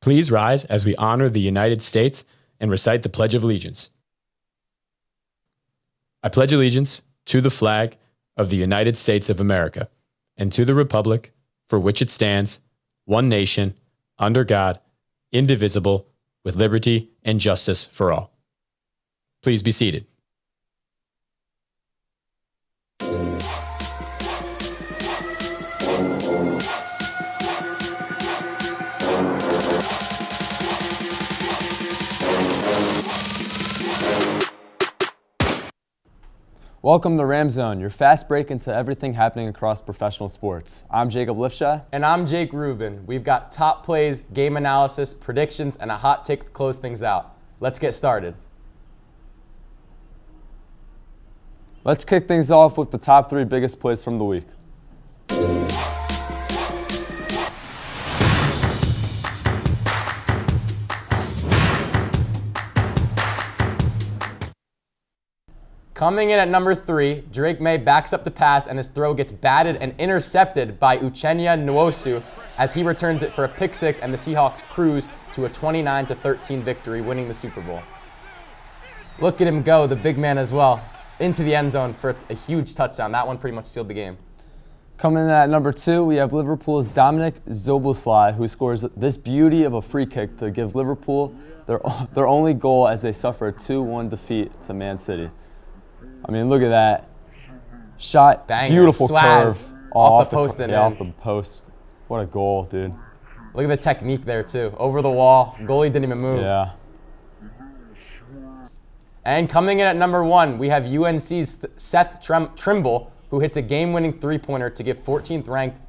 Please rise as we honor the United States and recite the Pledge of Allegiance. I pledge allegiance to the flag of the United States of America and to the republic for which it stands, one nation, under God, indivisible, with liberty and justice for all. Please be seated. Welcome to Ramzone, your fast break into everything happening across professional sports. I'm Jacob Lifshey. And I'm Jake Rubin. We've got top plays, game analysis, predictions, and a hot take to close things out. Let's get started. Let's kick things off with the top 3 biggest plays from the week. Coming in at number 3, Drake May backs up to pass and his throw gets batted and intercepted by Uchenna Nwosu as he returns it for a pick 6 and the Seahawks cruise to a 29-13 victory, winning the Super Bowl. Look at him go, the big man as well, into the end zone for a huge touchdown. That one pretty much sealed the game. Coming in at number 2, we have Liverpool's Dominic Szoboszlai, who scores this beauty of a free kick to give Liverpool their only goal as they suffer a 2-1 defeat to Man City. I mean, look at that. Shot, banger, beautiful curve. Off the post and in. Off the post. What a goal, dude. Look at the technique there, too. Over the wall. Goalie didn't even move. Yeah. And coming in at number 1, we have UNC's Seth Trimble, who hits a game-winning three-pointer to give 14th-ranked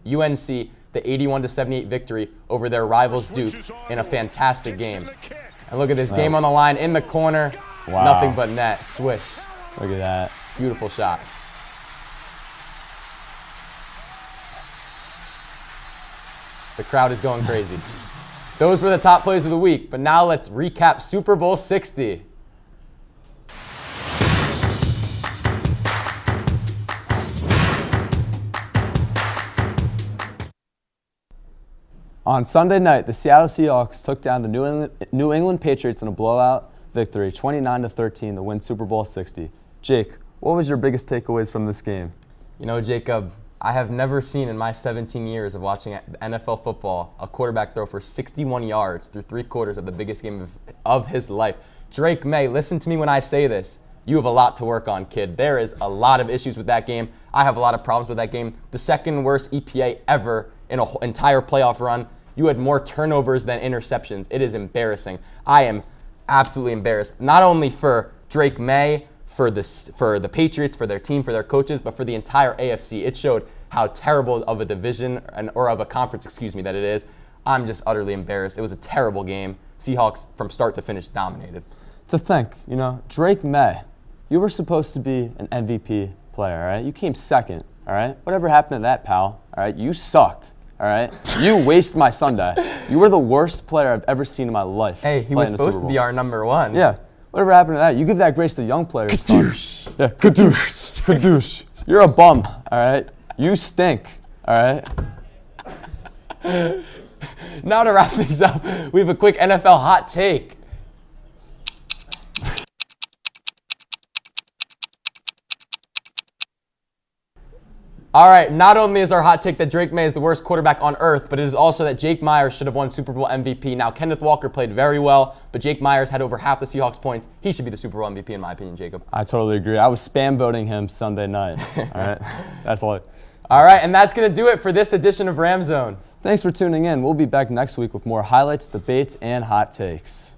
UNC the 81-78 victory over their rivals Duke in a fantastic game. And look at this game on the line in the corner. Wow. Nothing but net. Swish. Look at that. Beautiful shot. The crowd is going crazy. Those were the top plays of the week, but now let's recap Super Bowl 60. On Sunday night, the Seattle Seahawks took down the New England Patriots in a blowout victory, 29-13, to win Super Bowl 60. Jake, what was your biggest takeaways from this game? You know, Jacob, I have never seen in my 17 years of watching NFL football a quarterback throw for 61 yards through 3 quarters of the biggest game of his life. Drake May, listen to me when I say this. You have a lot to work on, kid. There is a lot of issues with that game. I have a lot of problems with that game. The second worst EPA ever in an entire playoff run. You had more turnovers than interceptions. It is embarrassing. I am absolutely embarrassed. Not only for Drake May, for the Patriots, for their team, for their coaches, but for the entire AFC. It showed how terrible of a division, or of a conference, that it is. I'm just utterly embarrassed. It was a terrible game. Seahawks, from start to finish, dominated. To think, Drake May, you were supposed to be an MVP player, all right? You came second, all right? Whatever happened to that, pal, all right? You sucked, all right? You wasted my Sunday. You were the worst player I've ever seen in my life. Hey, he was supposed to be our number 1. Yeah. Whatever happened to that? You give that grace to young players, son. Yeah, kadoosh, kadoosh. You're a bum, all right? You stink, all right? Now to wrap things up, we have a quick NFL hot take. All right, not only is our hot take that Drake May is the worst quarterback on earth, but it is also that Jake Myers should have won Super Bowl MVP. Now, Kenneth Walker played very well, but Jake Myers had over half the Seahawks points. He should be the Super Bowl MVP in my opinion, Jacob. I totally agree. I was spam voting him Sunday night. All right, that's all. All right, and that's going to do it for this edition of Ramzone. Thanks for tuning in. We'll be back next week with more highlights, debates, and hot takes.